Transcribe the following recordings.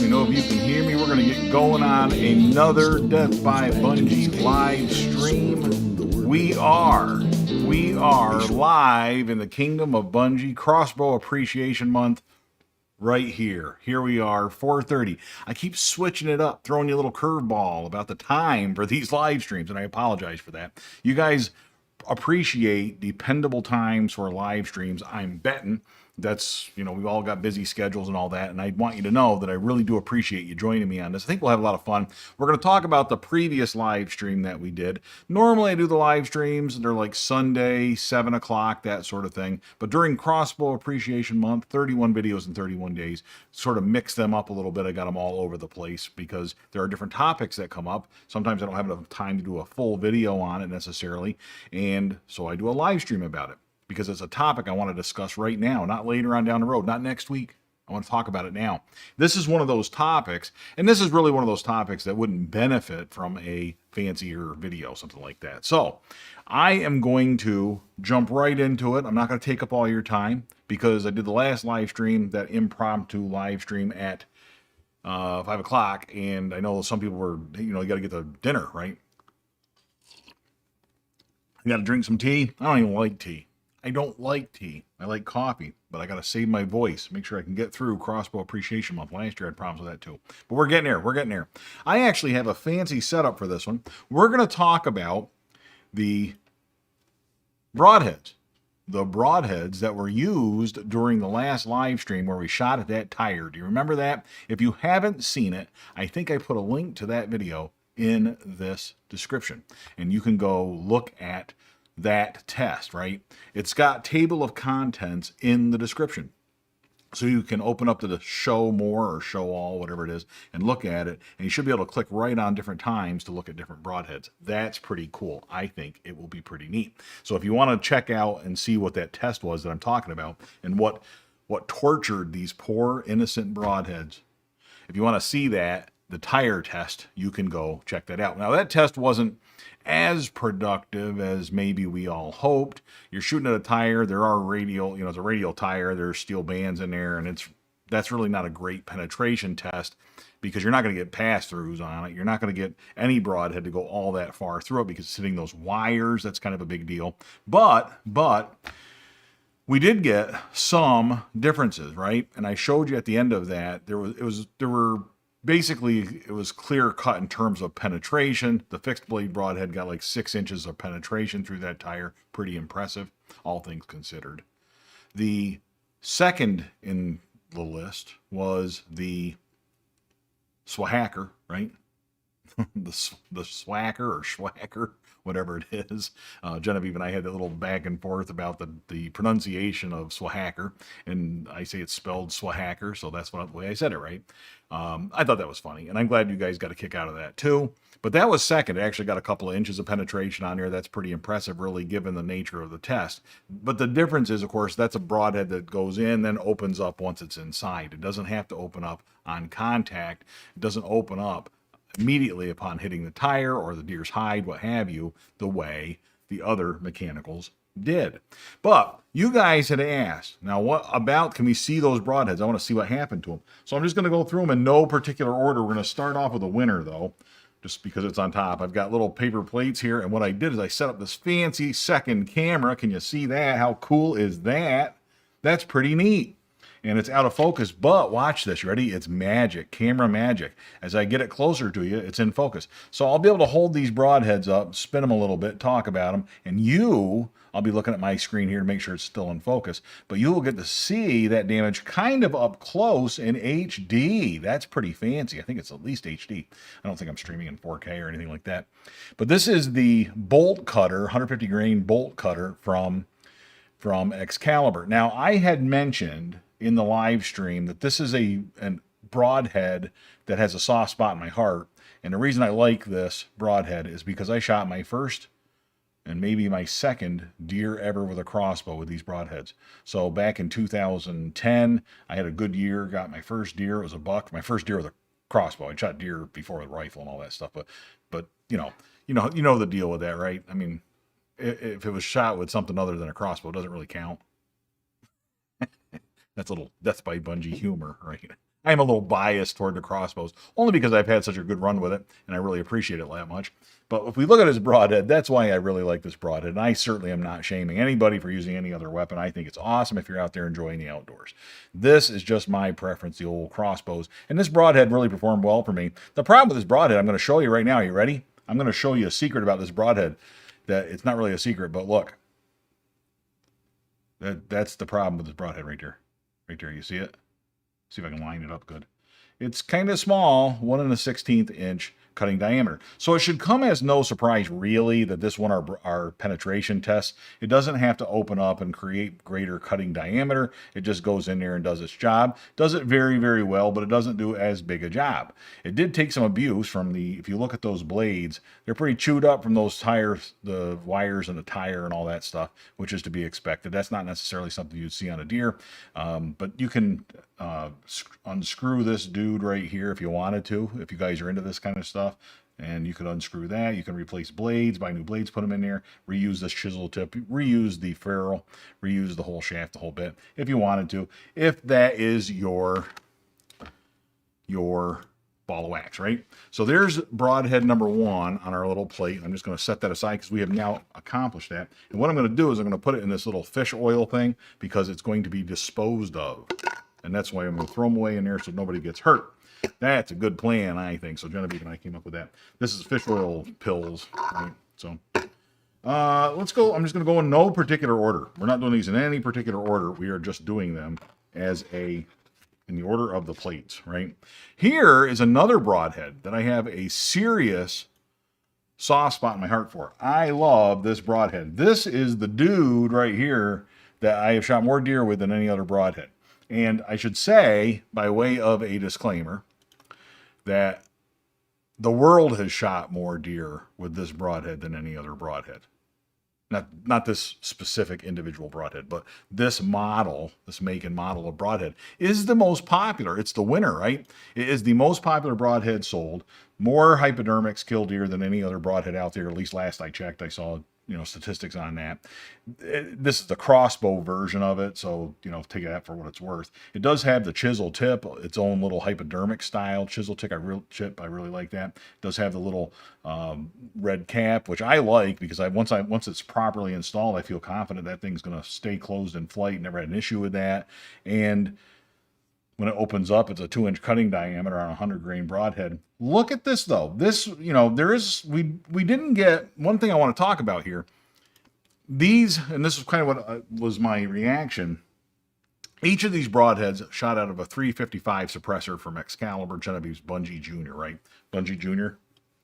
me know if you can hear me. We're going to get going on another Death by Bunjie live stream. We are live in the Kingdom of Bunjie Crossbow Appreciation Month right here. Here we are, 4:30. I keep switching it up, throwing you a little curveball about the time for these live streams, and I apologize for that. You guys appreciate dependable times for live streams. I'm betting that's, we've all got busy schedules and all that, and I want you to know that I really do appreciate you joining me on this. I think we'll have a lot of fun. We're going to talk about the previous live stream that we did. Normally I do the live streams, they're like Sunday, 7 o'clock, that sort of thing. But during Crossbow Appreciation Month, 31 videos in 31 days, sort of mix them up a little bit. I got them all over the place because there are different topics that come up. Sometimes I don't have enough time to do a full video on it necessarily, and so I do a live stream about it, because it's a topic I want to discuss right now, not later on down the road, not next week. I want to talk about it now. This is one of those topics, and this is really one of those topics that wouldn't benefit from a fancier video, something like that. So I am going to jump right into it. I'm not going to take up all your time because I did the last live stream, that impromptu live stream at 5 o'clock, and I know some people were, you got to get to dinner, right? You got to drink some tea. I don't even like tea. I don't like tea. I like coffee, but I got to save my voice, make sure I can get through Crossbow Appreciation Month. Last year I had problems with that too, but we're getting there. We're getting there. I actually have a fancy setup for this one. We're going to talk about the broadheads. The broadheads that were used during the last live stream where we shot at that tire. Do you remember that? If you haven't seen it, I think I put a link to that video in this description, and you can go look at that test, right? It's got table of contents in the description. So you can open up to the show more or show all, whatever it is, and look at it. And you should be able to click right on different times to look at different broadheads. That's pretty cool. I think it will be pretty neat. So if you want to check out and see what that test was that I'm talking about and what tortured these poor innocent broadheads, if you want to see that, the tire test, you can go check that out. Now that test wasn't as productive as maybe we all hoped. You're shooting at a tire, there are radial, it's a radial tire, there's steel bands in there, and that's really not a great penetration test because you're not going to get pass-throughs on it. You're not going to get any broadhead to go all that far through it because it's hitting those wires. That's kind of a big deal. But we did get some differences, right? And I showed you at the end of that, basically, it was clear cut in terms of penetration. The fixed blade broadhead got like 6 inches of penetration through that tire. Pretty impressive, all things considered. The second in the list was the Swacker, right? the Swacker or Schwacker, whatever it is. Genevieve and I had a little back and forth about the pronunciation of Swacker, and I say it's spelled Swacker, so that's the way I said it, right? I thought that was funny, and I'm glad you guys got a kick out of that too. But that was second. It actually got a couple of inches of penetration on there. That's pretty impressive, really, given the nature of the test. But the difference is, of course, that's a broadhead that goes in, then opens up once it's inside. It doesn't have to open up on contact. It doesn't open up immediately upon hitting the tire or the deer's hide, what have you, the way the other mechanicals did. But you guys had asked, now what about, can we see those broadheads? I want to see what happened to them. So I'm just going to go through them in no particular order. We're going to start off with a winner though, just because it's on top. I've got little paper plates here, and what I did is I set up this fancy second camera. Can you see that? How cool is that? That's pretty neat. And it's out of focus, but watch this. You ready? It's magic, camera magic. As I get it closer to you, it's in focus. So I'll be able to hold these broadheads up, spin them a little bit, talk about them, and I'll be looking at my screen here to make sure it's still in focus, but you will get to see that damage kind of up close in HD. That's pretty fancy. I think it's at least HD. I don't think I'm streaming in 4K or anything like that. But this is the bolt cutter, 150 grain bolt cutter from Excalibur. Now, I had mentioned in the live stream that this is a broadhead that has a soft spot in my heart. And the reason I like this broadhead is because I shot my first and maybe my second deer ever with a crossbow with these broadheads. So back in 2010, I had a good year, got my first deer. It was a buck. My first deer with a crossbow. I shot deer before with a rifle and all that stuff. But you know the deal with that, right? I mean, if it was shot with something other than a crossbow, it doesn't really count. That's a little Death by Bunjie humor, right? I'm a little biased toward the crossbows, only because I've had such a good run with it, and I really appreciate it that much. But if we look at his broadhead, that's why I really like this broadhead. And I certainly am not shaming anybody for using any other weapon. I think it's awesome if you're out there enjoying the outdoors. This is just my preference, the old crossbows. And this broadhead really performed well for me. The problem with this broadhead, I'm going to show you right now. Are you ready? I'm going to show you a secret about this broadhead. That it's not really a secret, but look. That's the problem with this broadhead right there. Right there, you see it? See if I can line it up good. It's kind of small, 1 1/16 inch cutting diameter. So it should come as no surprise, really, that this one, our penetration test, it doesn't have to open up and create greater cutting diameter. It just goes in there and does its job. Does it very, very well, but it doesn't do as big a job. It did take some abuse from the, if you look at those blades, they're pretty chewed up from those tires, the wires and the tire and all that stuff, which is to be expected. That's not necessarily something you'd see on a deer, but you can unscrew this dude right here if you wanted to, if you guys are into this kind of stuff. And you could unscrew that. You can replace blades, buy new blades, put them in there, reuse this chisel tip, reuse the ferrule, reuse the whole shaft, the whole bit, if you wanted to, if that is your ball of wax, right? So there's broadhead number 1 on our little plate. I'm just going to set that aside because we have now accomplished that. And what I'm going to do is I'm going to put it in this little fish oil thing because it's going to be disposed of. And that's why I'm going to throw them away in there so nobody gets hurt. That's a good plan, I think. So Genevieve and I came up with that. This is fish oil pills, right? So let's go. I'm just going to go in no particular order. We're not doing these in any particular order. We are just doing them as in the order of the plates, right? Here is another broadhead that I have a serious soft spot in my heart for. I love this broadhead. This is the dude right here that I have shot more deer with than any other broadhead. And I should say, by way of a disclaimer, that the world has shot more deer with this broadhead than any other broadhead. Not this specific individual broadhead, but this model, this make and model of broadhead is the most popular. It's the winner, right? It is the most popular broadhead sold. More hypodermics kill deer than any other broadhead out there. At least last I checked, I saw statistics on that. This is the crossbow version of it, so take that for what it's worth. It does have the chisel tip, its own little hypodermic style chisel tip. I really like that. It does have the little red cap, which I like because once it's properly installed, I feel confident that thing's going to stay closed in flight. Never had an issue with that. And when it opens up, it's a 2-inch cutting diameter on a 100-grain broadhead. Look at this, though. This, we didn't get, one thing I want to talk about here. These, and this is kind of what was my reaction. Each of these broadheads shot out of a 355 suppressor from Excalibur, Genevieve's Bunjie Jr., right? Bunjie Jr.,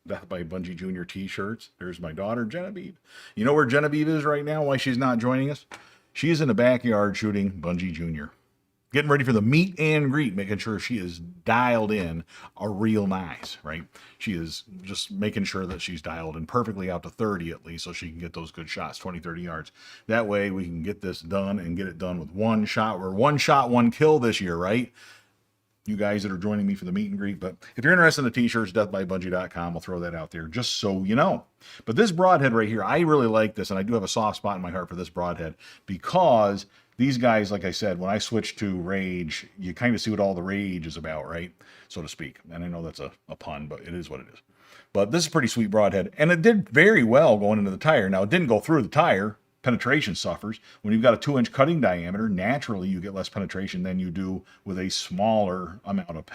Death by Bunjie Jr. t-shirts. There's my daughter, Genevieve. You know where Genevieve is right now, why she's not joining us? She's in the backyard shooting Bunjie Jr., getting ready for the meet and greet, making sure she is dialed in a real nice, right? She is just making sure that she's dialed in perfectly out to 30 at least so she can get those good shots, 20, 30 yards. That way we can get this done and get it done with one shot. We're one shot, one kill this year, right? You guys that are joining me for the meet and greet. But if you're interested in the t-shirts, deathbybungie.com, I'll throw that out there just so you know. But this broadhead right here, I really like this, and I do have a soft spot in my heart for this broadhead because these guys, like I said, when I switched to Rage, you kind of see what all the rage is about, right? So to speak. And I know that's a pun, but it is what it is. But this is a pretty sweet broadhead. And it did very well going into the tire. Now, it didn't go through the tire. Penetration suffers. When you've got a 2-inch cutting diameter, naturally you get less penetration than you do with a smaller amount of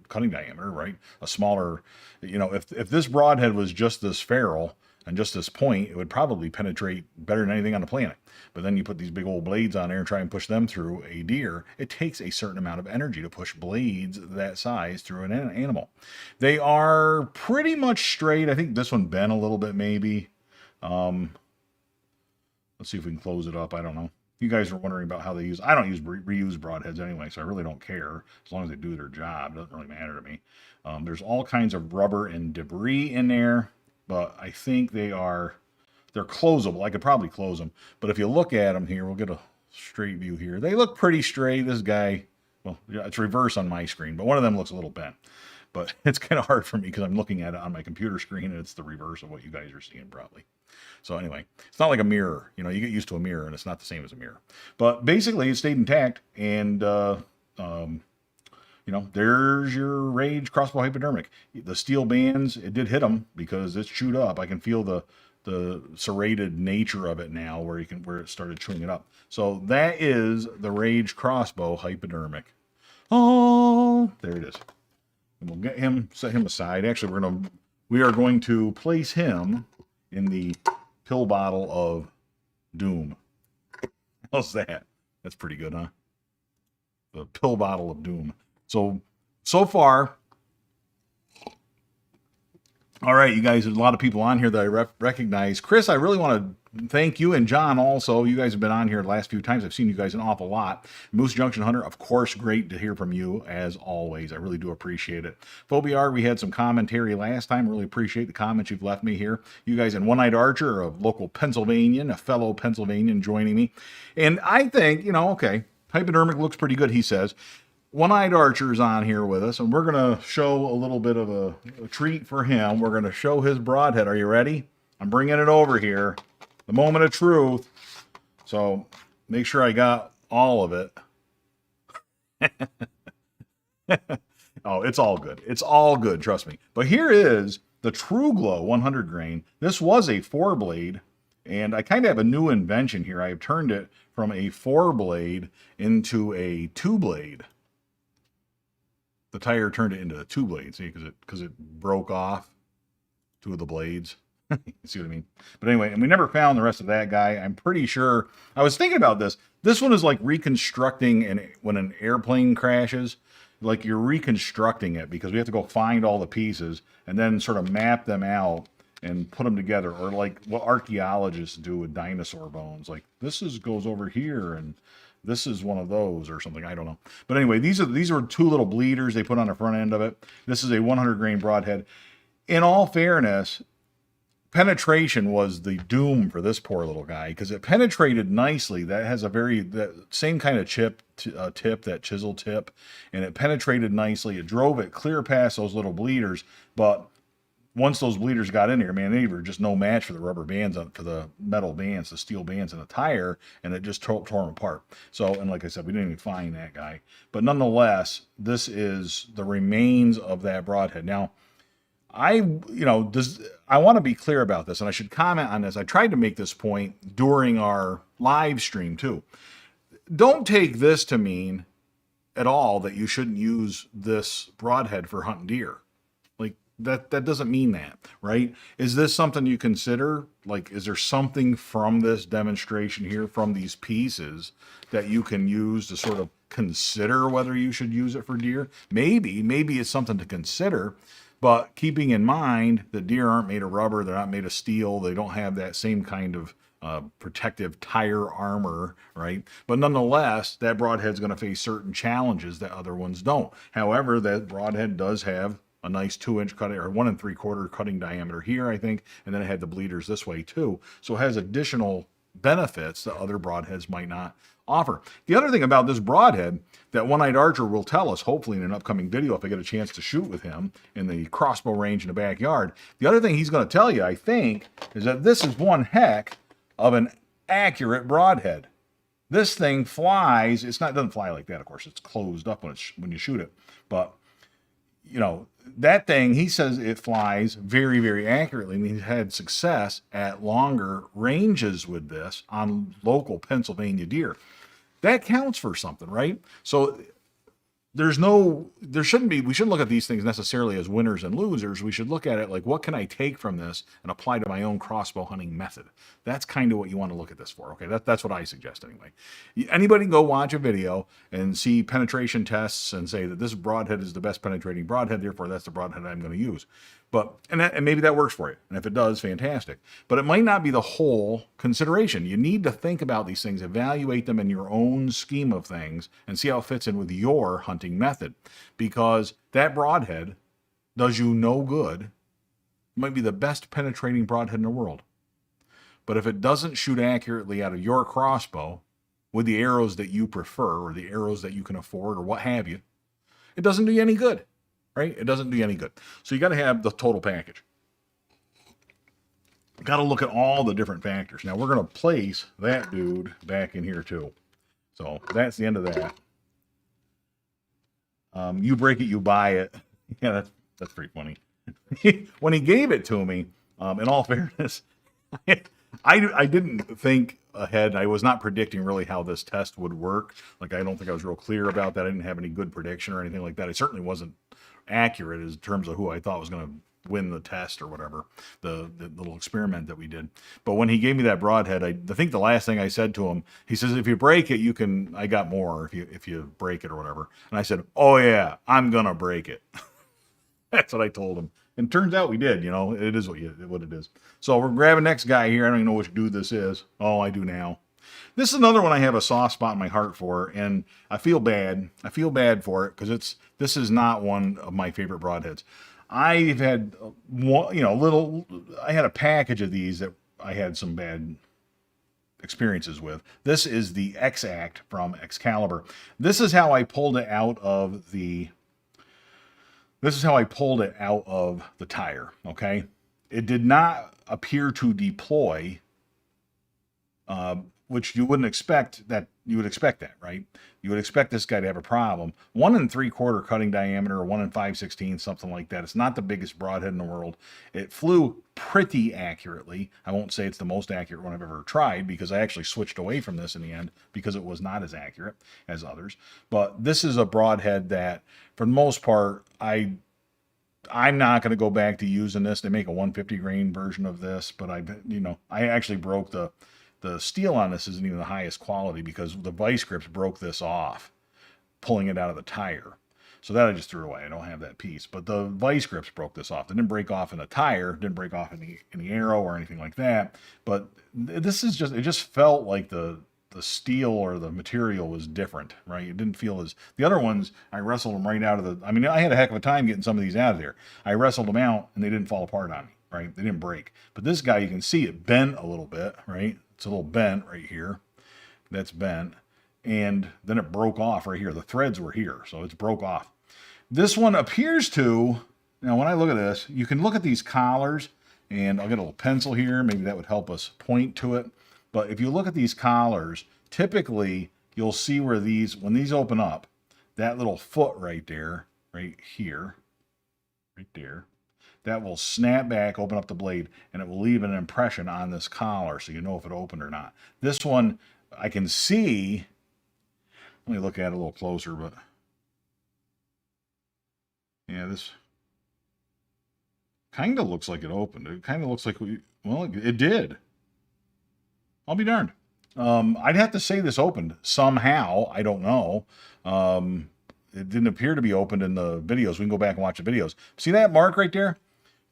cutting diameter, right? A smaller, if this broadhead was just this ferrule and just this point, it would probably penetrate better than anything on the planet. But then you put these big old blades on there and try and push them through a deer. It takes a certain amount of energy to push blades that size through an animal. They are pretty much straight. I think this one bent a little bit maybe. Let's see if we can close it up. I don't know. You guys are wondering about how they use. I don't use reuse broadheads anyway, so I really don't care. As long as they do their job, it doesn't really matter to me. There's all kinds of rubber and debris in there, but I think they're closable. I could probably close them. But if you look at them here, we'll get a straight view here. They look pretty straight. This guy, well, yeah, it's reverse on my screen, but one of them looks a little bent. But it's kind of hard for me because I'm looking at it on my computer screen and it's the reverse of what you guys are seeing probably. So anyway, it's not like a mirror. You get used to a mirror and it's not the same as a mirror. But basically it stayed intact and you know, there's your Rage Crossbow Hypodermic. The steel bands, it did hit them because it's chewed up. I can feel the serrated nature of it now where it started chewing it up. So that is the Rage Crossbow Hypodermic. Oh, there it is. And we'll get him, set him aside. Actually, we are going to place him in the pill bottle of doom. How's that? That's pretty good, huh? The pill bottle of doom. So far, all right, you guys, there's a lot of people on here that I recognize. Chris, I really want to thank you, and John also. You guys have been on here the last few times. I've seen you guys an awful lot. Moose Junction Hunter, of course, great to hear from you, as always. I really do appreciate it. Phobiar, we had some commentary last time. Really appreciate the comments you've left me here. You guys in One-Eyed Archer, a local Pennsylvanian, a fellow Pennsylvanian joining me. And I think, you know, okay, hypodermic looks pretty good, he says. One-Eyed Archer's on here with us, and we're going to show a little bit of a treat for him. We're going to show his broadhead. Are you ready? I'm bringing it over here. The moment of truth. So make sure I got all of it. Oh, it's all good. It's all good, trust me. But here is the True Glow 100 grain. This was a 4-blade, and I kind of have a new invention here. I have turned it from a 4-blade into a 2-blade. The tire turned it into a 2-blade, see, because it broke off 2 of the blades. You see what I mean? But anyway, and we never found the rest of that guy. I'm pretty sure, I was thinking about this. This one is like reconstructing when an airplane crashes, like you're reconstructing it because we have to go find all the pieces and then sort of map them out and put them together, or like what archaeologists do with dinosaur bones. Like goes over here, and this is one of those or something. I don't know. But anyway, these are 2 little bleeders they put on the front end of it. This is a 100 grain broadhead. In all fairness, penetration was the doom for this poor little guy because it penetrated nicely. That has that same kind of tip, that chisel tip, and it penetrated nicely. It drove it clear past those little bleeders, but once those bleeders got in here, man, they were just no match for the rubber bands, for the metal bands, the steel bands in the tire, and it just tore them apart. So, and like I said, we didn't even find that guy. But nonetheless, this is the remains of that broadhead. Now, I want to be clear about this, and I should comment on this. I tried to make this point during our live stream, too. Don't take this to mean at all that you shouldn't use this broadhead for hunting deer. That doesn't mean that, right? Is this something you consider? Like, is there something from this demonstration here, from these pieces, that you can use to sort of consider whether you should use it for deer? Maybe it's something to consider, but keeping in mind that deer aren't made of rubber, they're not made of steel, they don't have that same kind of protective tire armor, right? But nonetheless, that broadhead's going to face certain challenges that other ones don't. However, that broadhead does have a nice 2-inch cutting, or 1 3/4 cutting diameter here, I think, and then it had the bleeders this way too. So it has additional benefits that other broadheads might not offer. The other thing about this broadhead that One-Eyed Archer will tell us, hopefully in an upcoming video if I get a chance to shoot with him in the crossbow range in the backyard, the other thing he's going to tell you, I think, is that this is one heck of an accurate broadhead. This thing flies. It doesn't fly like that, of course. It's closed up when you shoot it, but you know, that thing, he says it flies very, very accurately. I mean, he's had success at longer ranges with this on local Pennsylvania deer. That counts for something, right? So we shouldn't look at these things necessarily as winners and losers. We should look at it like, what can I take from this and apply to my own crossbow hunting method? That's kind of what you want to look at this for. Okay, that's what I suggest anyway. Anybody go watch a video and see penetration tests and say that this broadhead is the best penetrating broadhead, therefore that's the broadhead I'm going to use. And maybe that works for you. And if it does, fantastic. But it might not be the whole consideration. You need to think about these things, evaluate them in your own scheme of things, and see how it fits in with your hunting method. Because that broadhead does you no good. It might be the best penetrating broadhead in the world. But if it doesn't shoot accurately out of your crossbow with the arrows that you prefer or the arrows that you can afford or what have you, it doesn't do you any good. Right? It doesn't do you any good. So you got to have the total package. Got to look at all the different factors. Now we're going to place that dude back in here too. So that's the end of that. You break it, you buy it. Yeah, that's pretty funny. When he gave it to me, in all fairness, I didn't think ahead. I was not predicting really how this test would work. Like, I don't think I was real clear about that. I didn't have any good prediction or anything like that. I certainly wasn't accurate in terms of who I thought was going to win the test or whatever, the little experiment that we did. But when he gave me that broadhead, I think the last thing I said to him, he says, if you break it, I got more if you break it or whatever. And I said, oh yeah, I'm going to break it. That's what I told him. And turns out we did, it is what it is. So we're grabbing next guy here. I don't even know which dude this is. Oh, I do now. This is another one I have a soft spot in my heart for, and I feel bad. I feel bad for it because this is not one of my favorite broadheads. I've had I had a package of these that I had some bad experiences with. This is the X-act from Excalibur. This is how I pulled it out of the tire, okay? It did not appear to deploy, which you wouldn't expect that. You would expect that, right? You would expect this guy to have a problem. 1 3/4 cutting diameter, or 1 5/16, something like that. It's not the biggest broadhead in the world. It flew pretty accurately. I won't say it's the most accurate one I've ever tried, because I actually switched away from this in the end because it was not as accurate as others. But this is a broadhead that, for the most part, I'm not going to go back to using this. They make a 150 grain version of this, but I actually broke the steel on this isn't even the highest quality because the vice grips broke this off, pulling it out of the tire. So that I just threw away. I don't have that piece. But the vice grips broke this off. They didn't break off in the tire, didn't break off in the arrow or anything like that. But this is it just felt like the steel or the material was different, right? It didn't feel as, the other ones, I wrestled them right out of I had a heck of a time getting some of these out of there. I wrestled them out and they didn't fall apart on me, right? They didn't break. But this guy, you can see it bent a little bit, right? It's a little bent right here. That's bent. And then it broke off right here. The threads were here, so it's broke off. This one appears to, now when I look at this, you can look at these collars, and I'll get a little pencil here. Maybe that would help us point to it. But if you look at these collars, typically you'll see where when these open up, that little foot right there, right here, right there, that will snap back, open up the blade, and it will leave an impression on this collar so you know if it opened or not. This one, I can see, let me look at it a little closer, but yeah, this kind of looks like it opened. It kind of looks like it did. I'll be darned. I'd have to say this opened somehow. I don't know. It didn't appear to be opened in the videos. We can go back and watch the videos. See that mark right there?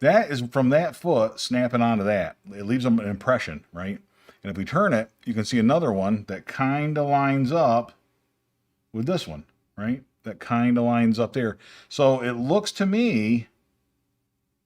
That is from that foot snapping onto that. It leaves an impression, right? And if we turn it, you can see another one that kind of lines up with this one, right? That kind of lines up there. So it looks to me,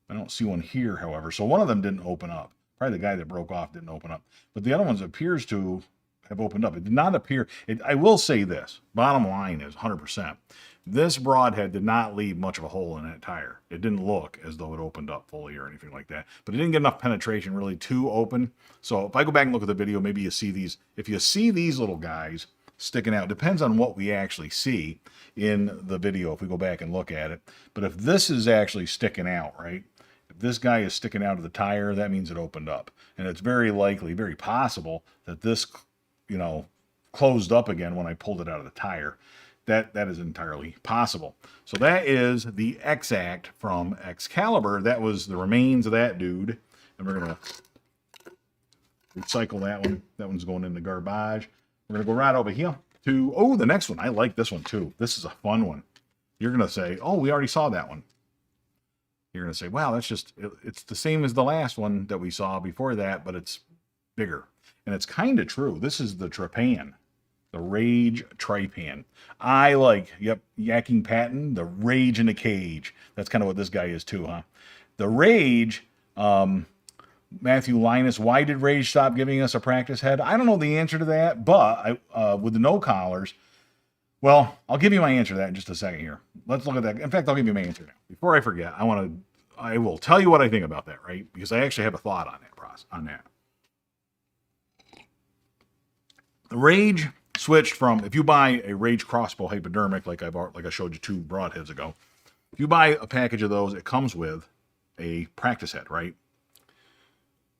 I don't see one here, however. So one of them didn't open up. Probably the guy that broke off didn't open up. But the other ones appears to have opened up. It did not appear. I will say this. Bottom line is 100%. This broadhead did not leave much of a hole in that tire. It didn't look as though it opened up fully or anything like that. But it didn't get enough penetration really to open. So if I go back and look at the video, maybe you see these. If you see these little guys sticking out, depends on what we actually see in the video if we go back and look at it. But if this is actually sticking out, right? If this guy is sticking out of the tire, that means it opened up. And it's very likely, very possible that this, closed up again when I pulled it out of the tire. That is entirely possible. So that is the X-act from Excalibur. That was the remains of that dude. And we're going to recycle that one. That one's going in the garbage. We're going to go right over here to, the next one. I like this one too. This is a fun one. You're going to say, we already saw that one. You're going to say, wow, it's the same as the last one that we saw before that, but it's bigger. And it's kind of true. This is the Trypan. The Rage Trypan. I like, yakking Patton, the Rage in a cage. That's kind of what this guy is too, huh? The Rage, Matthew Linus, why did Rage stop giving us a practice head? I don't know the answer to that, but with the no collars, well, I'll give you my answer to that in just a second here. Let's look at that. In fact, I'll give you my answer now. Before I forget, I will tell you what I think about that, right? Because I actually have a thought on that process, on that. The Rage switched from, if you buy a Rage Crossbow Hypodermic, like I showed you 2 Broadheads ago, if you buy a package of those, it comes with a practice head, right?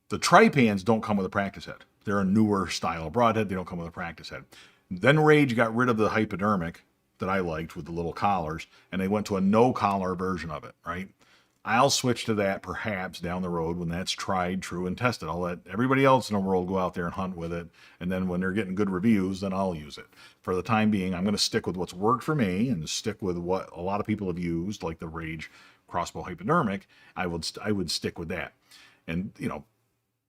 The Trypans don't come with a practice head. They're a newer style of broadhead. They don't come with a practice head. Then Rage got rid of the hypodermic that I liked with the little collars, and they went to a no-collar version of it, right? I'll switch to that perhaps down the road when that's tried, true, and tested. I'll let everybody else in the world go out there and hunt with it, and then when they're getting good reviews, then I'll use it. For the time being, I'm going to stick with what's worked for me and stick with what a lot of people have used, like the Rage Crossbow Hypodermic. I would stick with that. And, you know,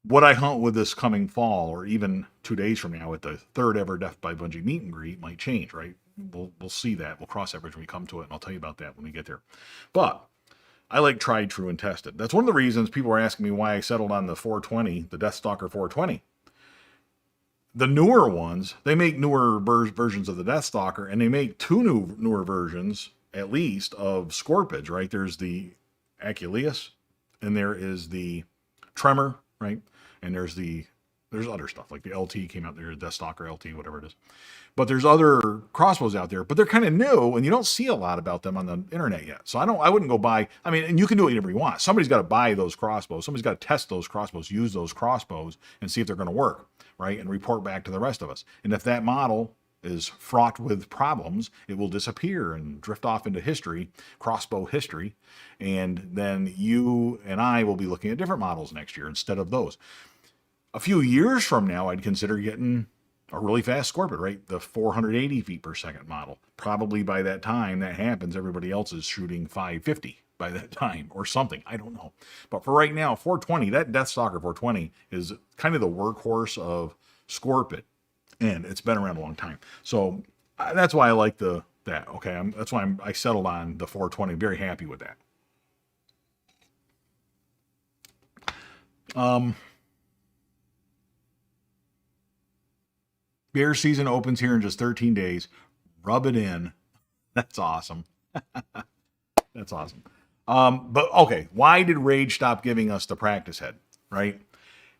what I hunt with this coming fall, or even 2 days from now at the 3rd ever Death by Bunjie meet and greet, might change, right? We'll see that. We'll cross that bridge when we come to it, and I'll tell you about that when we get there. But I like tried, true, and tested. That's one of the reasons people are asking me why I settled on the 420, the Deathstalker 420. The newer ones, they make newer versions of the Deathstalker, and they make 2 newer versions, at least, of Scorpids, right? There's the Aculeus, and there is the Tremor, right? And there's other stuff, like the LT came out there, Deathstalker LT, whatever it is. But there's other crossbows out there, but they're kind of new, and you don't see a lot about them on the internet yet. So I wouldn't go buy, I mean, and you can do whatever you want. Somebody's got to buy those crossbows. Somebody's got to test those crossbows, use those crossbows, and see if they're going to work, right? And report back to the rest of us. And if that model is fraught with problems, it will disappear and drift off into history, crossbow history. And then you and I will be looking at different models next year instead of those. A few years from now, I'd consider getting a really fast Scorpid, right? The 480 feet per second model. Probably by that time that happens, everybody else is shooting 550 by that time or something. I don't know. But for right now, 420, that Deathstalker 420 is kind of the workhorse of Scorpid. And it's been around a long time. So that's why I like that. Okay, that's why I settled on the 420. Very happy with that. Bear season opens here in just 13 days. Rub it in. That's awesome. That's awesome. But okay, why did Rage stop giving us the practice head, right?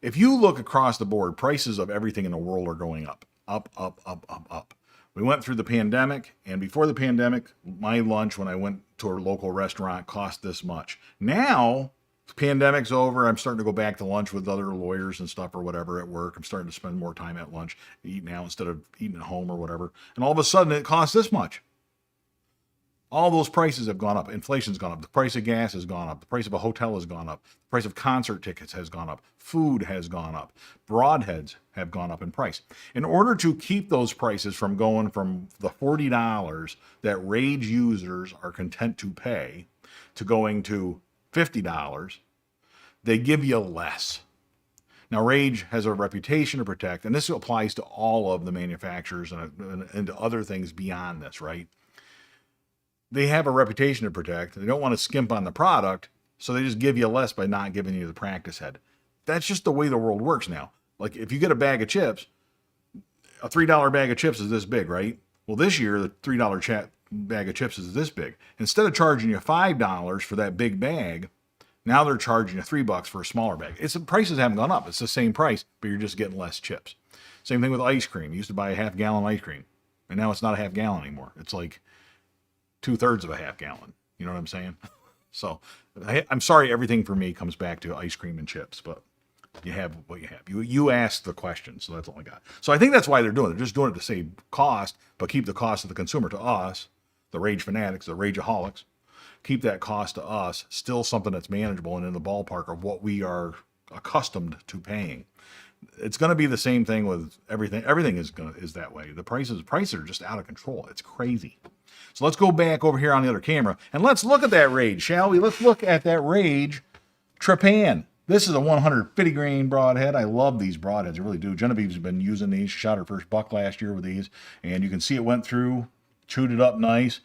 If you look across the board, prices of everything in the world are going up. Up, up, up, up, up. We went through the pandemic, and before the pandemic, my lunch when I went to a local restaurant cost this much. Now, the pandemic's over, I'm starting to go back to lunch with other lawyers and stuff or whatever at work. I'm starting to spend more time at lunch, eat now instead of eating at home or whatever. And all of a sudden, it costs this much. All those prices have gone up. Inflation's gone up. The price of gas has gone up. The price of a hotel has gone up. The price of concert tickets has gone up. Food has gone up. Broadheads have gone up in price. In order to keep those prices from going from the $40 that Rage users are content to pay to going to $50, they give you less. Now, Rage has a reputation to protect, and this applies to all of the manufacturers and to other things beyond this, right? They have a reputation to protect. They don't want to skimp on the product, so they just give you less by not giving you the practice head. That's just the way the world works now. Like, if you get a bag of chips, a $3 bag of chips is this big, right? Well, this year, the $3 bag of chips is this big. Instead of charging you $5 for that big bag, now they're charging you $3 for a smaller bag. The prices haven't gone up. It's the same price, but you're just getting less chips. Same thing with ice cream. You used to buy a half-gallon ice cream, and now it's not a half-gallon anymore. It's like 2/3 of a half-gallon. You know what I'm saying? So I'm sorry everything for me comes back to ice cream and chips, but you have what you have. You asked the question, so that's all I got. So I think that's why they're doing it. They're just doing it to save cost, but keep the cost of the consumer to us, the Rage fanatics, the Rageaholics. Keep that cost to us still something that's manageable and in the ballpark of what we are accustomed to paying. It's going to be the same thing with everything. Everything is that way. The prices are just out of control. It's crazy. So let's go back over here on the other camera and let's look at that Rage, shall we? Let's look at that Rage Trypan. This is a 150 grain broadhead. I love these broadheads. I really do. Genevieve's been using these. She shot her first buck last year with these, and you can see it went through, chewed it up nice.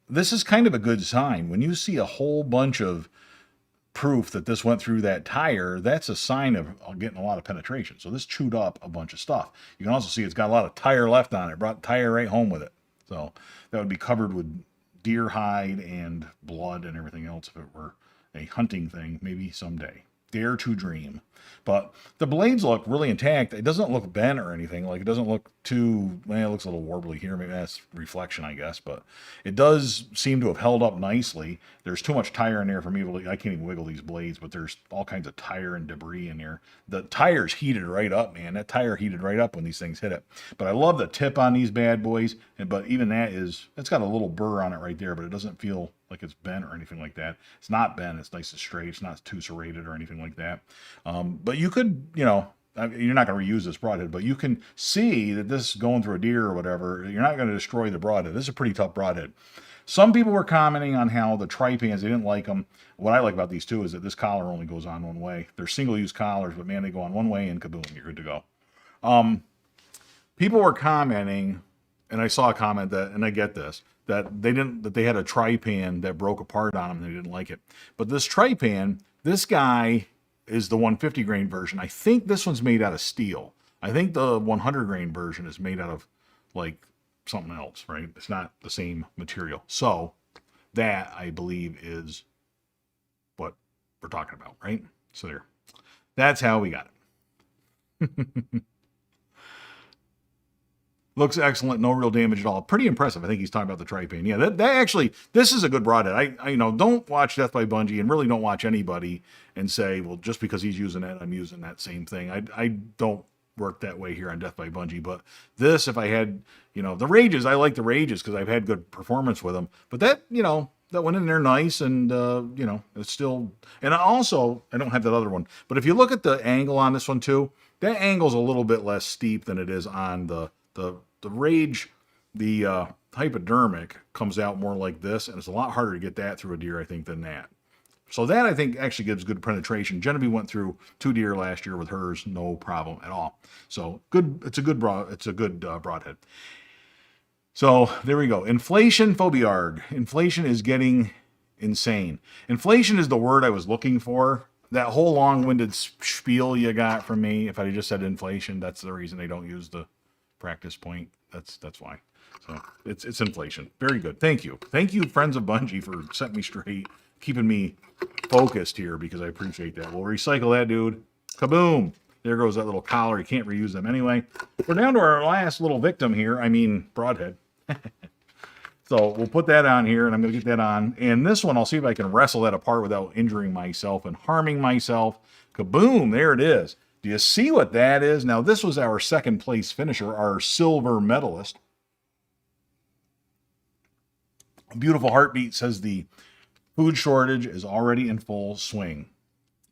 This is kind of a good sign. When you see a whole bunch of proof that this went through that tire, that's a sign of getting a lot of penetration. So this chewed up a bunch of stuff. You can also see it's got a lot of tire left on it. Brought tire right home with it. So that would be covered with deer hide and blood and everything else if it were a hunting thing, maybe someday. Dare to dream. But the blades look really intact. It doesn't look bent or anything. Like, it doesn't look too, well, it looks a little warbly here. Maybe that's reflection, I guess. But it does seem to have held up nicely. There's too much tire in there for me. I can't even wiggle these blades, but there's all kinds of tire and debris in there. The tire's heated right up, man. That tire heated right up when these things hit it. But I love the tip on these bad boys. But even that it's got a little burr on it right there, but it doesn't feel like it's bent or anything like that. It's not bent. It's nice and straight. It's not too serrated or anything like that. But you could, you're not going to reuse this broadhead, but you can see that this going through a deer or whatever, you're not going to destroy the broadhead. This is a pretty tough broadhead. Some people were commenting on how the Trypans, they didn't like them. What I like about these two is that this collar only goes on one way. They're single-use collars, but man, they go on one way and kaboom, you're good to go. People were commenting, and I saw a comment that, and I get this, that they had a Trypan that broke apart on them and they didn't like it. But this Trypan, this guy is the 150 grain version. I think this one's made out of steel. I think the 100 grain version is made out of like something else, right? It's not the same material. So that, I believe, is what we're talking about, right? So there. That's how we got it. Looks excellent, no real damage at all. Pretty impressive. I think he's talking about the Trypan. Yeah, that actually, this is a good broadhead. I don't watch Death by Bunjie and really don't watch anybody and say, well, just because he's using that, I'm using that same thing. I don't work that way here on Death by Bunjie. But this, if I had, the Rages, I like the Rages because I've had good performance with them. But that, that went in there nice and, it's still, and also, I don't have that other one. But if you look at the angle on this one too, that angle's a little bit less steep than it is on the Rage, the hypodermic comes out more like this, and it's a lot harder to get that through a deer, I think, than that. So that, I think, actually gives good penetration. Genevieve went through 2 deer last year with hers, no problem at all. So good. It's a good broadhead. So there we go. Inflation phobiarg. Inflation is getting insane. Inflation is the word I was looking for. That whole long-winded spiel you got from me, if I just said inflation, that's the reason they don't use the practice point. That's why. So it's inflation. Very good. Thank you, friends of Bunjie, for setting me straight, keeping me focused here, because I appreciate that. We'll recycle that, dude. Kaboom. There goes that little collar. You can't reuse them anyway. We're down to our last little victim here. I mean, broadhead. So we'll put that on here, and I'm going to get that on. And this one, I'll see if I can wrestle that apart without injuring myself and harming myself. Kaboom. There it is. Do you see what that is? Now, this was our second place finisher, our silver medalist. Beautiful Heartbeat says the food shortage is already in full swing.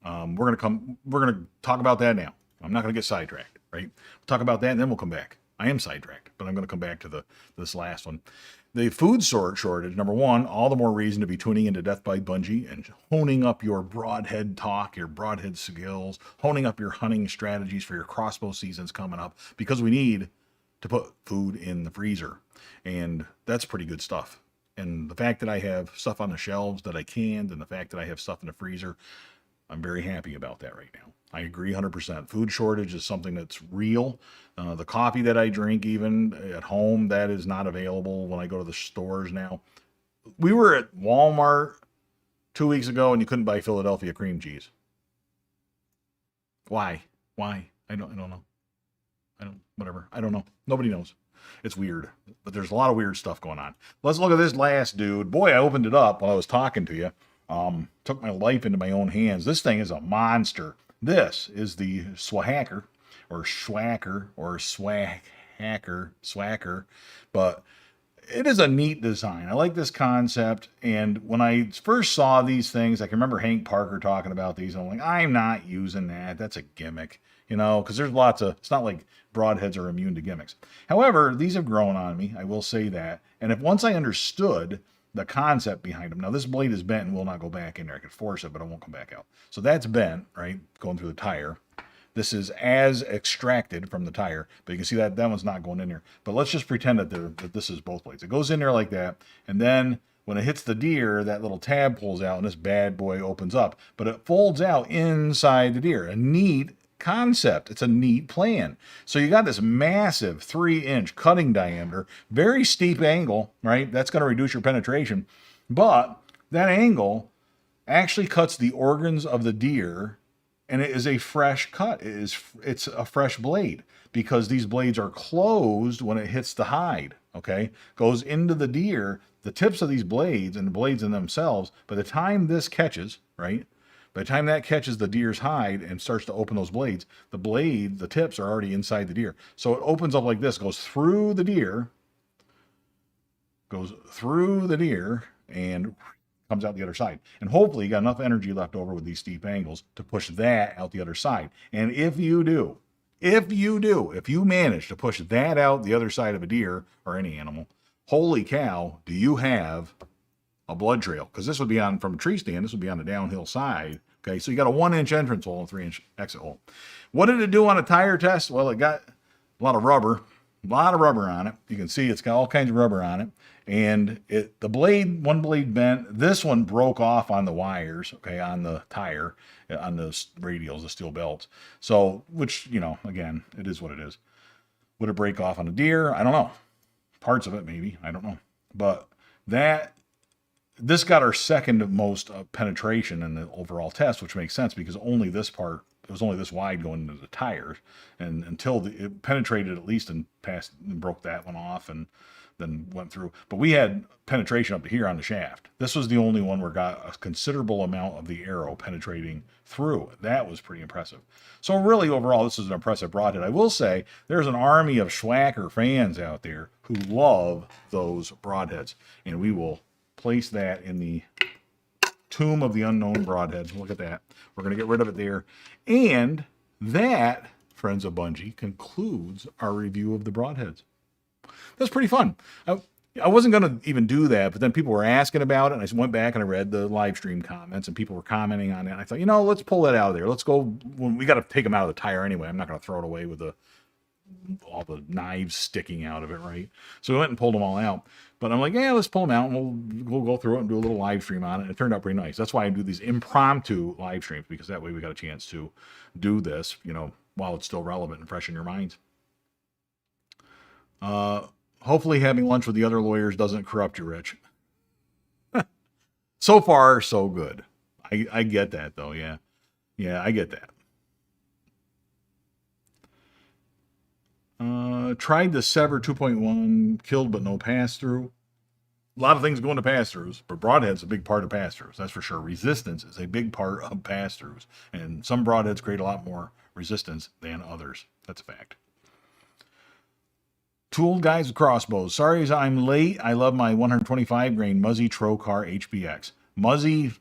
We're gonna talk about that now. I'm not gonna get sidetracked, right? We'll talk about that and then we'll come back. I am sidetracked, but I'm gonna come back to this last one. The food shortage, number one, all the more reason to be tuning into Death by Bunjie and honing up your broadhead talk, your broadhead skills, honing up your hunting strategies for your crossbow seasons coming up, because we need to put food in the freezer. And that's pretty good stuff. And the fact that I have stuff on the shelves that I canned, and the fact that I have stuff in the freezer, I'm very happy about that right now. I agree 100%. Food shortage is something that's real. The coffee that I drink, even at home, that is not available when I go to the stores now. We were at Walmart 2 weeks ago, and you couldn't buy Philadelphia cream cheese. Why? I don't know. Whatever. I don't know. Nobody knows. It's weird, but there's a lot of weird stuff going on. Let's look at this last dude. Boy, I opened it up while I was talking to you. Took my life into my own hands. This thing is a monster. This is the Swacker, or Swacker, or Swacker, but it is a neat design. I like this concept, and when I first saw these things, I can remember Hank Parker talking about these, and I'm like, I'm not using that. That's a gimmick, because there's lots of, it's not like broadheads are immune to gimmicks. However, these have grown on me, I will say that, and once I understood the concept behind them. Now, this blade is bent and will not go back in there. I could force it, but it won't come back out. So that's bent, right? Going through the tire. This is as extracted from the tire, but you can see that one's not going in there. But let's just pretend that this is both blades. It goes in there like that, and then when it hits the deer, that little tab pulls out, and this bad boy opens up. But it folds out inside the deer. A neat concept. It's a neat plan. So you got this massive 3-inch cutting diameter, very steep angle, right? That's going to reduce your penetration, but that angle actually cuts the organs of the deer and it is a fresh cut. It's a fresh blade because these blades are closed when it hits the hide. Okay, goes into the deer. The tips of these blades and the blades in themselves, by the time this catches, right? By the time that catches the deer's hide and starts to open those blades, the tips are already inside the deer. So it opens up like this, goes through the deer, and comes out the other side. And hopefully you got enough energy left over with these steep angles to push that out the other side. And if you manage to push that out the other side of a deer or any animal, holy cow, do you have a blood trail? Because this would be on from a tree stand. This would be on the downhill side. Okay, so you got a 1-inch entrance hole and 3-inch exit hole. What did it do on a tire test? Well, it got a lot of rubber on it. You can see it's got all kinds of rubber on it. And one blade bent. This one broke off on the wires, okay, on the tire, on the radials, the steel belts. So, which, again, it is what it is. Would it break off on a deer? I don't know. Parts of it, maybe. I don't know. But this got our second most penetration in the overall test, which makes sense because only this part, it was only this wide going into the tires, and until it penetrated at least and passed and broke that one off and then went through. But we had penetration up to here on the shaft. This was the only one where got a considerable amount of the arrow penetrating through. That was pretty impressive. So really overall, this is an impressive broadhead. I will say there's an army of Swacker fans out there who love those broadheads, and we will place that in the tomb of the unknown broadheads. Look at that. We're going to get rid of it there. And that, friends of Bunjie, concludes our review of the broadheads. That's pretty fun. I wasn't going to even do that, but then people were asking about it, and I went back and I read the live stream comments, and people were commenting on it. And I thought, let's pull that out of there. Let's go. We got to take them out of the tire anyway. I'm not going to throw it away with all the knives sticking out of it, right? So we went and pulled them all out. But I'm like, yeah, let's pull them out, and we'll go through it and do a little live stream on it. And it turned out pretty nice. That's why I do these impromptu live streams, because that way we got a chance to do this, while it's still relevant and fresh in your minds. Hopefully having lunch with the other lawyers doesn't corrupt you, Rich. So far, so good. I get that, though, yeah. Yeah, I get that. Tried the Sever 2.1, killed but no pass-through. A lot of things go into pass-throughs, but broadhead's a big part of pass-throughs, that's for sure. Resistance is a big part of pass-throughs, and some broadheads create a lot more resistance than others. That's a fact. Two old guys with crossbows. Sorry as I'm late. I love my 125 grain Muzzy Trocar HBX. Muzzy,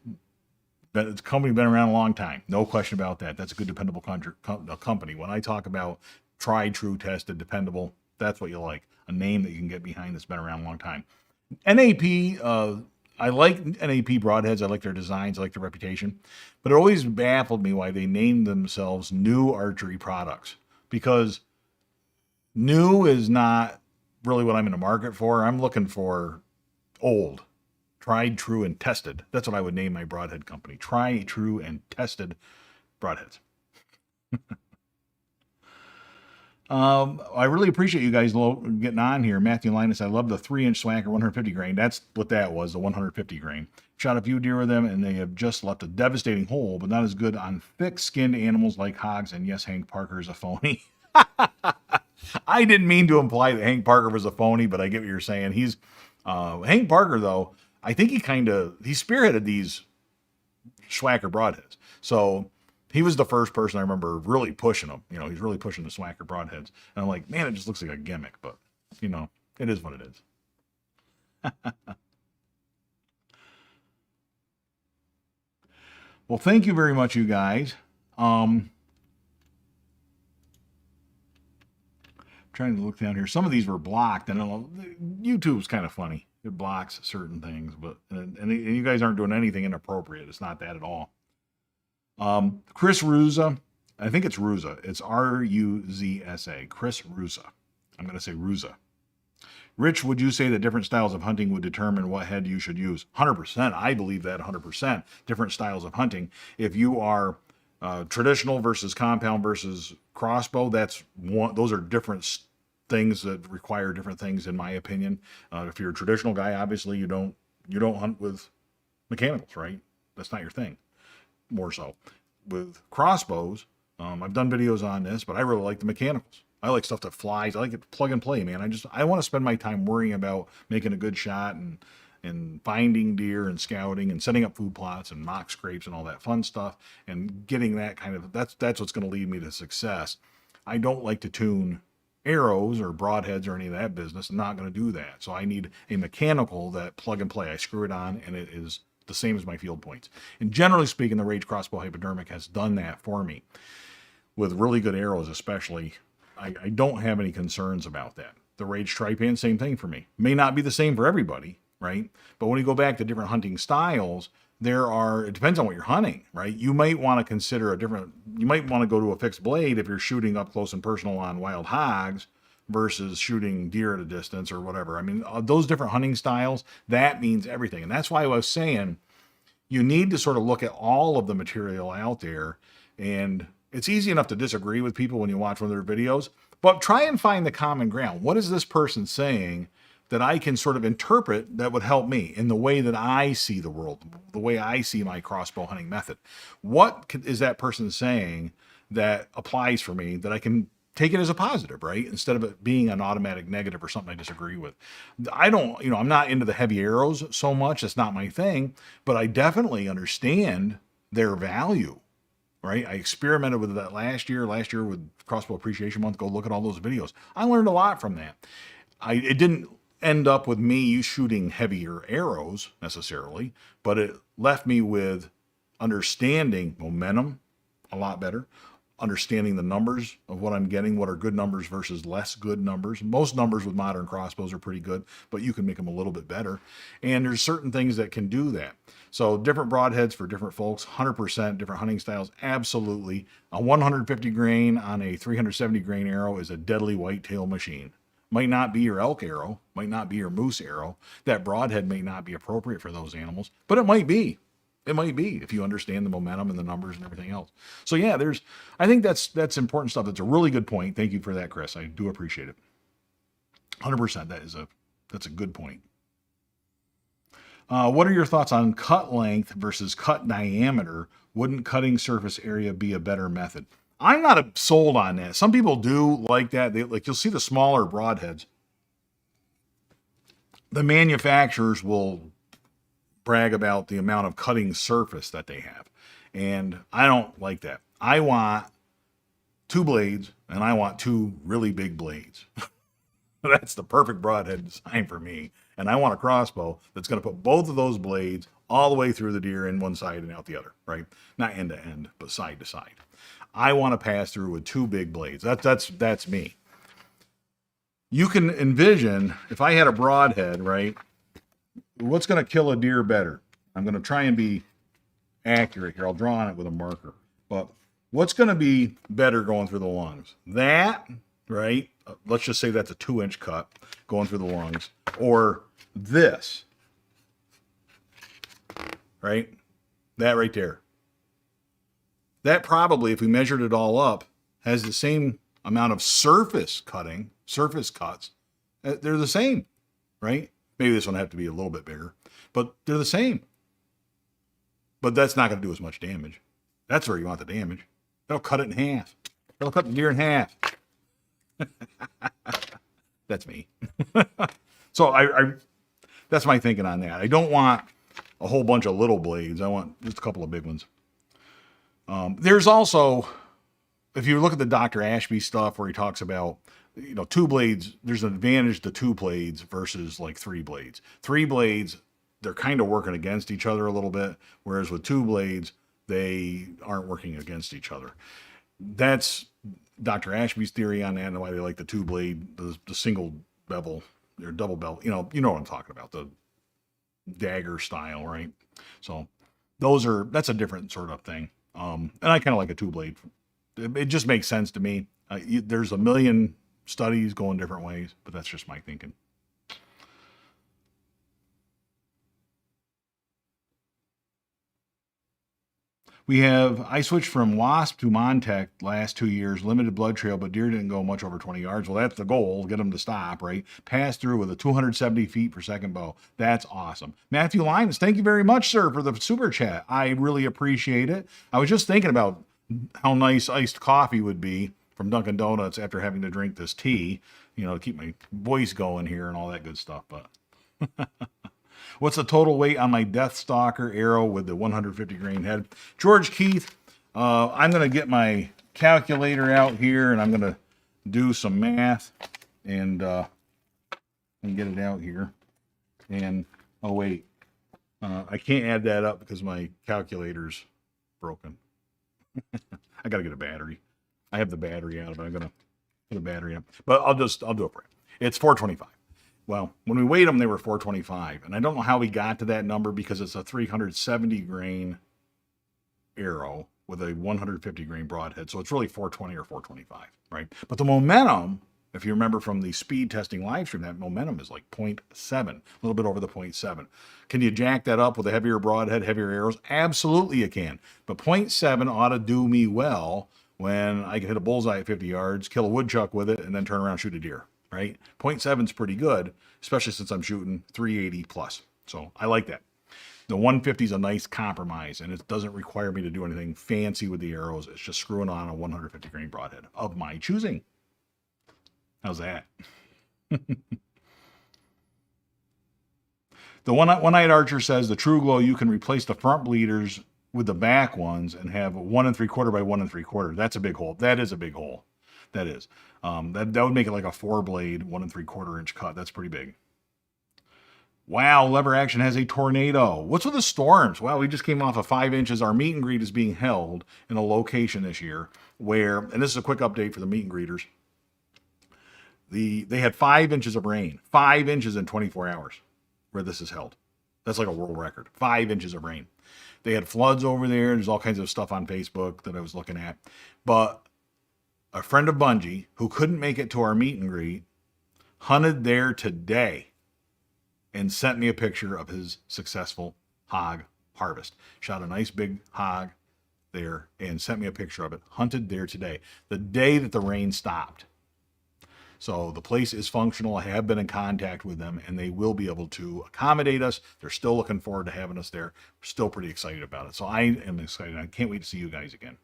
the company been around a long time. No question about that. That's a good, dependable company. When I talk about tried, true, tested, dependable, that's what you like. A name that you can get behind that's been around a long time. NAP, I like NAP broadheads. I like their designs. I like their reputation. But it always baffled me why they named themselves New Archery Products. Because new is not really what I'm in the market for. I'm looking for old, tried, true, and tested. That's what I would name my broadhead company. Tried, true, and tested broadheads. I really appreciate you guys getting on here. Matthew Linus, I love the 3-inch Swacker 150 grain. That's what that was, the 150 grain. Shot a few deer with them, and they have just left a devastating hole, but not as good on thick-skinned animals like hogs. And yes, Hank Parker is a phony. I didn't mean to imply that Hank Parker was a phony, but I get what you're saying. He's Hank Parker, though. I think he spearheaded these Swacker broadheads. So he was the first person I remember really pushing them. He's really pushing the Swacker broadheads. And I'm like, man, it just looks like a gimmick, but it is what it is. Well, thank you very much, you guys. Trying to look down here. Some of these were blocked, and YouTube's kind of funny. It blocks certain things, but and you guys aren't doing anything inappropriate. It's not that at all. Chris Ruza, I think it's Ruza. It's Ruzsa. Chris Ruza. I'm going to say Ruza. Rich, would you say that different styles of hunting would determine what head you should use? 100%. I believe that 100%. Different styles of hunting. If you are traditional versus compound versus crossbow, those are different things that require different things, in my opinion. If you're a traditional guy, obviously you don't hunt with mechanicals, right? That's not your thing. More so. with crossbows, I've done videos on this, but I really like the mechanicals. I like stuff that flies. I like it plug and play, man. I want to spend my time worrying about making a good shot and finding deer and scouting and setting up food plots and mock scrapes and all that fun stuff and getting that kind of, that's what's going to lead me to success. I don't like to tune arrows or broadheads or any of that business. I'm not going to do that. So I need a mechanical that plug and play. I screw it on and it is the same as my field points. And generally speaking, the Rage Crossbow Hypodermic has done that for me with really good arrows, especially. I don't have any concerns about that. The Rage Trypan, same thing for me. May not be the same for everybody, right? But when you go back to different hunting styles, it depends on what you're hunting, right? You might want to consider you might want to go to a fixed blade if you're shooting up close and personal on wild hogs versus shooting deer at a distance or whatever. I mean, those different hunting styles, that means everything. And that's why I was saying you need to sort of look at all of the material out there. And it's easy enough to disagree with people when you watch one of their videos, but try and find the common ground. What is this person saying that I can sort of interpret that would help me in the way that I see the world, the way I see my crossbow hunting method? What is that person saying that applies for me that I can take it as a positive, right? Instead of it being an automatic negative or something I disagree with. I'm not into the heavy arrows so much. It's not my thing, but I definitely understand their value. Right? I experimented with that last year with Crossbow Appreciation Month. Go look at all those videos. I learned a lot from that. It didn't end up with me shooting heavier arrows necessarily, but it left me with understanding momentum a lot better, understanding the numbers of what I'm getting, what are good numbers versus less good numbers. Most numbers with modern crossbows are pretty good, but you can make them a little bit better. And there's certain things that can do that. So different broadheads for different folks, 100% different hunting styles. Absolutely. A 150 grain on a 370 grain arrow is a deadly whitetail machine. Might not be your elk arrow, might not be your moose arrow. That broadhead may not be appropriate for those animals, but it might be. It might be if you understand the momentum and the numbers and everything else. So yeah, I think that's important stuff. That's a really good point. Thank you for that, Chris. I do appreciate it. 100%. That's a good point. What are your thoughts on cut length versus cut diameter? Wouldn't cutting surface area be a better method? I'm not sold on that. Some people do like that. You'll see the smaller broadheads. The manufacturers will brag about the amount of cutting surface that they have. And I don't like that. I want 2 blades and I want 2 really big blades. That's the perfect broadhead design for me. And I want a crossbow that's going to put both of those blades all the way through the deer in one side and out the other, right? Not end to end, but side to side. I want to pass through with 2 big blades. That's me. You can envision if I had a broadhead, right? What's going to kill a deer better? I'm going to try and be accurate here. I'll draw on it with a marker. But what's going to be better going through the lungs? That, right? Let's just say that's a 2-inch cut going through the lungs. Or this, right? That right there. That probably, if we measured it all up, has the same amount of surface cuts. They're the same, right? Maybe this one have to be a little bit bigger, but they're the same. But that's not going to do as much damage. That's where you want the damage. It'll cut it in half. It'll cut the deer in half. That's me. So that's my thinking on that. I don't want a whole bunch of little blades. I want just a couple of big ones. There's also, if you look at the Dr. Ashby stuff where he talks about, 2 blades, there's an advantage to 2 blades versus like 3 blades. 3 blades, they're kind of working against each other a little bit, whereas with 2 blades, they aren't working against each other. That's Dr. Ashby's theory on that and why they like the 2 blade, the single bevel, or double bevel. You know what I'm talking about, the dagger style, right? So that's a different sort of thing. And I kind of like a 2 blade. It just makes sense to me. There's a million studies going different ways, but that's just my thinking. I switched from Wasp to Montec last 2 years, limited blood trail, but deer didn't go much over 20 yards. Well, that's the goal, get them to stop, right? Pass through with a 270 feet per second bow. That's awesome. Matthew Lyons, thank you very much, sir, for the super chat. I really appreciate it. I was just thinking about how nice iced coffee would be from Dunkin' Donuts after having to drink this tea, to keep my voice going here and all that good stuff, but... What's the total weight on my Deathstalker arrow with the 150 grain head? George Keith, I'm going to get my calculator out here and I'm going to do some math and get it out here. And, oh wait, I can't add that up because my calculator's broken. I got to get a battery. I have the battery out, but I'm going to put a battery up. But I'll do it for you. It's 425. Well, when we weighed them, they were 425. And I don't know how we got to that number because it's a 370 grain arrow with a 150 grain broadhead. So it's really 420 or 425, right? But the momentum, if you remember from the speed testing live stream, that momentum is like 0.7, a little bit over the 0.7. Can you jack that up with a heavier broadhead, heavier arrows? Absolutely you can. But 0.7 ought to do me well when I can hit a bullseye at 50 yards, kill a woodchuck with it, and then turn around and shoot a deer. Right? 0.7 is pretty good, especially since I'm shooting 380 plus. So I like that. The 150 is a nice compromise, and it doesn't require me to do anything fancy with the arrows. It's just screwing on a 150 grain broadhead of my choosing. How's that? The one-eyed archer says the True Glow, you can replace the front bleeders with the back ones and have 1 3/4 by 1 3/4. That's a big hole. That is a big hole. That is. That would make it like a 4-blade, 1 3/4 inch cut. That's pretty big. Wow, Lever Action has a tornado. What's with the storms? Well, we just came off of 5 inches. Our meet and greet is being held in a location this year where, and this is a quick update for the meet and greeters. They had 5 inches of rain, 5 inches in 24 hours where this is held. That's like a world record, 5 inches of rain. They had floods over there. There's all kinds of stuff on Facebook that I was looking at. But a friend of Bunjie who couldn't make it to our meet and greet hunted there today and sent me a picture of his successful hog harvest. Shot a nice big hog there and sent me a picture of it. Hunted there today, the day that the rain stopped. So the place is functional. I have been in contact with them and they will be able to accommodate us. They're still looking forward to having us there. We're still pretty excited about it. So I am excited. I can't wait to see you guys again.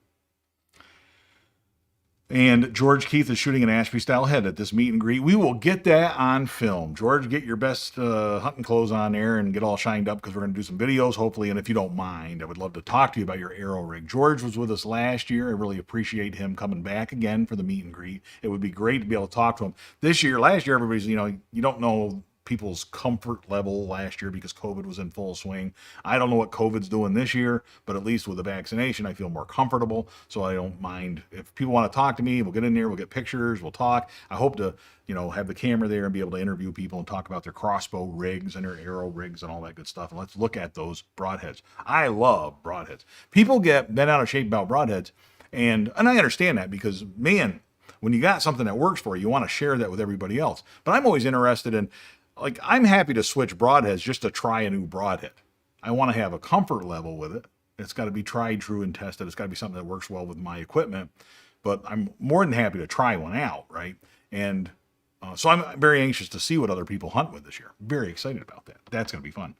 And George Keith is shooting an Ashby style head at this meet and greet. We will get that on film. George, get your best hunting clothes on there and get all shined up because we're going to do some videos, hopefully. And if you don't mind, I would love to talk to you about your arrow rig. George was with us last year. I really appreciate him coming back again for the meet and greet. It would be great to be able to talk to him. Last year, everybody's, you don't know people's comfort level last year because COVID was in full swing. I don't know what COVID's doing this year, but at least with the vaccination, I feel more comfortable. So I don't mind if people want to talk to me, we'll get in there, we'll get pictures, we'll talk. I hope to, have the camera there and be able to interview people and talk about their crossbow rigs and their arrow rigs and all that good stuff. And let's look at those broadheads. I love broadheads. People get bent out of shape about broadheads. And I understand that because, man, when you got something that works for you, you want to share that with everybody else. But I'm always interested in, I'm happy to switch broadheads just to try a new broadhead. I want to have a comfort level with it. It's got to be tried, true, and tested. It's got to be something that works well with my equipment. But I'm more than happy to try one out, right? And so I'm very anxious to see what other people hunt with this year. Very excited about that. That's going to be fun.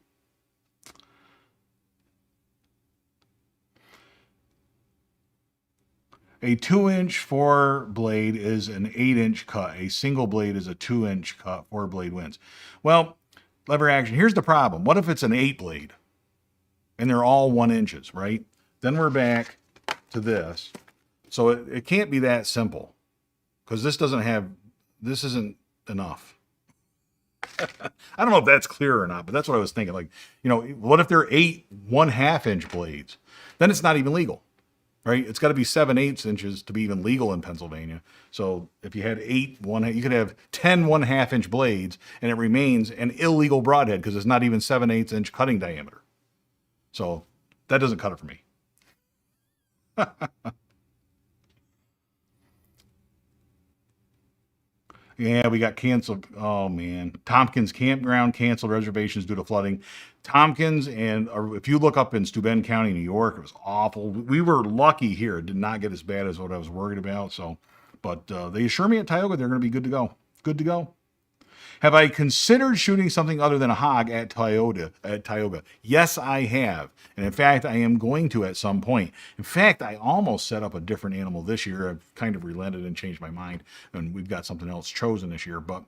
A 2-inch 4-blade is an 8-inch cut. A single blade is a 2-inch cut. 4-blade wins. Well, Lever Action, here's the problem. What if it's an 8-blade and they're all 1 inches, right? Then we're back to this. So it can't be that simple because this isn't enough. I don't know if that's clear or not, but that's what I was thinking. What if they're 8 1/2-inch blades? Then it's not even legal. Right? It's got to be 7/8 inches to be even legal in Pennsylvania. So if you had you could have 10 1/2-inch blades and it remains an illegal broadhead because it's not even 7/8 inch cutting diameter. So that doesn't cut it for me. Yeah, we got canceled. Oh man, Tompkins campground canceled reservations due to flooding. Tompkins, and if you look up in Steuben County, New York, it was awful. We were lucky here; it did not get as bad as what I was worried about. So, but they assure me at Tioga they're going to be good to go. Good to go. Have I considered shooting something other than a hog at Tioga? Yes, I have. And in fact, I am going to at some point. In fact, I almost set up a different animal this year. I've kind of relented and changed my mind, and we've got something else chosen this year. But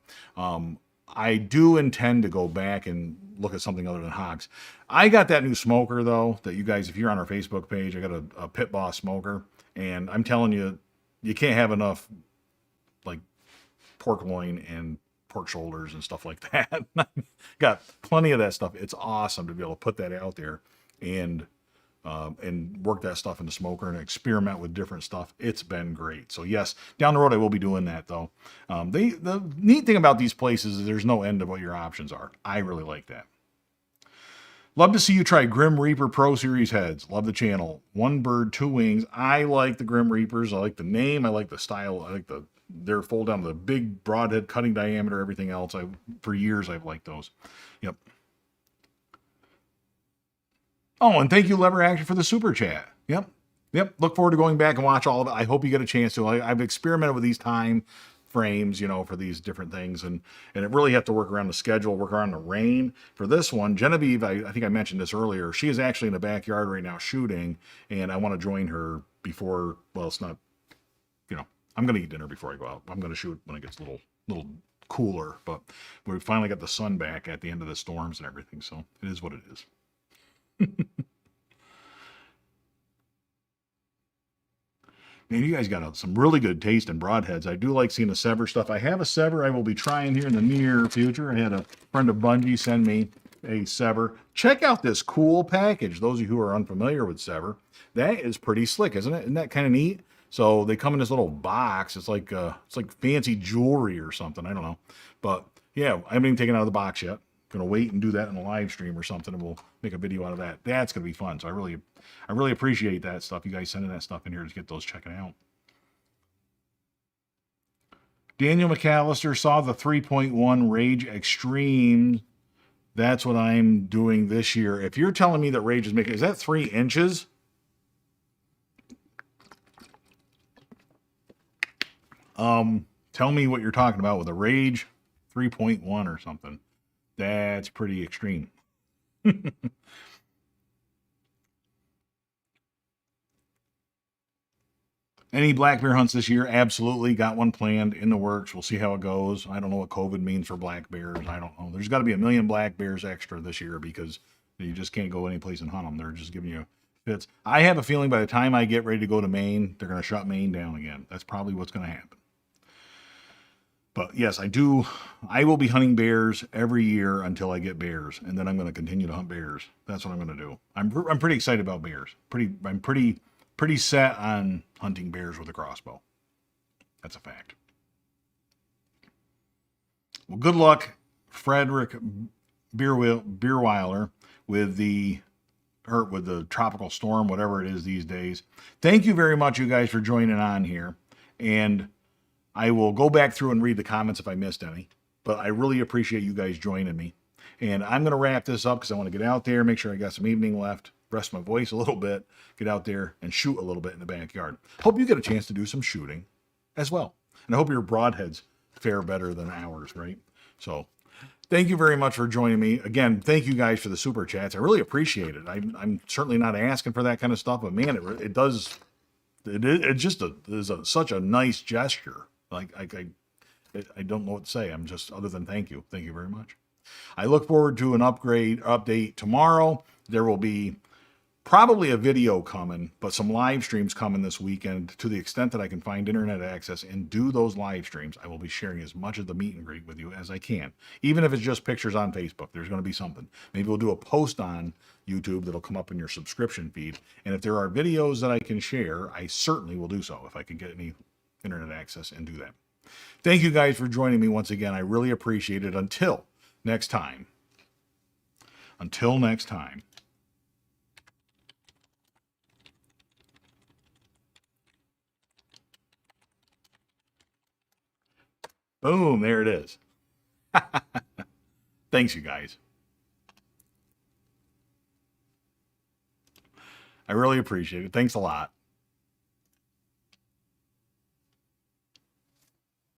I do intend to go back and look at something other than hogs. I got that new smoker, though, that you guys, if you're on our Facebook page, I got a Pit Boss smoker. And I'm telling you, you can't have enough, like, pork loin and pork shoulders and stuff like that. Got plenty of that stuff. It's awesome to be able to put that out there and work that stuff in the smoker and experiment with different stuff. It's been great. So yes, down the road I will be doing that though. The neat thing about these places is there's no end of what your options are. I really like that. Love to see you try Grim Reaper Pro Series heads. Love the channel. One bird, two wings. I like the Grim Reapers. I like the name. I like the style. I like their fold down, the big broadhead, cutting diameter, everything else. For years I've liked those. Yep. Oh, and thank you, Lever Action, for the super chat. Yep. Look forward to going back and watch all of it. I hope you get a chance to. I've experimented with these time frames, for these different things, and it really have to work around the schedule, work around the rain. For this one, Genevieve, I think I mentioned this earlier, she is actually in the backyard right now shooting, and I want to join her before, well, it's not, I'm going to eat dinner before I go out. I'm going to shoot when it gets a little cooler, but we finally got the sun back at the end of the storms and everything, so it is what it is. Man, you guys got some really good taste in broadheads. I do like seeing the Sever stuff. I have a Sever I will be trying here in the near future. I had a friend of Bunjie send me a Sever. Check out this cool package. Those of you who are unfamiliar with Sever, that is pretty slick, isn't it? Isn't that kind of neat? So they come in this little box. It's like fancy jewelry or something. I don't know. But yeah, I haven't even taken it out of the box yet. Gonna wait and do that in a live stream or something, and we'll make a video out of that. That's gonna be fun. So I really appreciate that stuff. You guys sending that stuff in here to get those checking out. Daniel McAllister saw the 3.1 Rage Extreme. That's what I'm doing this year. If you're telling me that Rage is making, is that 3 inches? Tell me what you're talking about with a Rage 3.1 or something. That's pretty extreme. Any black bear hunts this year? Absolutely. Got one planned in the works. We'll see how it goes. I don't know what COVID means for black bears. I don't know. There's got to be 1 million black bears extra this year because you just can't go anyplace and hunt them. They're just giving you fits. I have a feeling by the time I get ready to go to Maine, they're going to shut Maine down again. That's probably what's going to happen. But yes, I will be hunting bears every year until I get bears, and then I'm going to continue to hunt bears. That's what I'm going to do. I'm pretty excited about bears. I'm pretty set on hunting bears with a crossbow. That's a fact. Well, good luck, Frederick Beerweiler, with the tropical storm, whatever it is these days. Thank you very much, you guys, for joining on here. And I will go back through and read the comments if I missed any, but I really appreciate you guys joining me. And I'm going to wrap this up because I want to get out there, make sure I got some evening left, rest my voice a little bit, get out there and shoot a little bit in the backyard. Hope you get a chance to do some shooting as well. And I hope your broadheads fare better than ours, right? So thank you very much for joining me. Again, thank you guys for the super chats. I really appreciate it. I'm certainly not asking for that kind of stuff, but man, it does. It just is such a nice gesture. Like I don't know what to say. I'm just, other than thank you. Thank you very much. I look forward to an update tomorrow. There will be probably a video coming, but some live streams coming this weekend. To the extent that I can find internet access and do those live streams, I will be sharing as much of the meet and greet with you as I can. Even if it's just pictures on Facebook, there's going to be something. Maybe we'll do a post on YouTube that'll come up in your subscription feed. And if there are videos that I can share, I certainly will do so if I can get any internet access and do that. Thank you guys for joining me once again. I really appreciate it. Until next time. Boom, there it is. Thanks, you guys. I really appreciate it. Thanks a lot.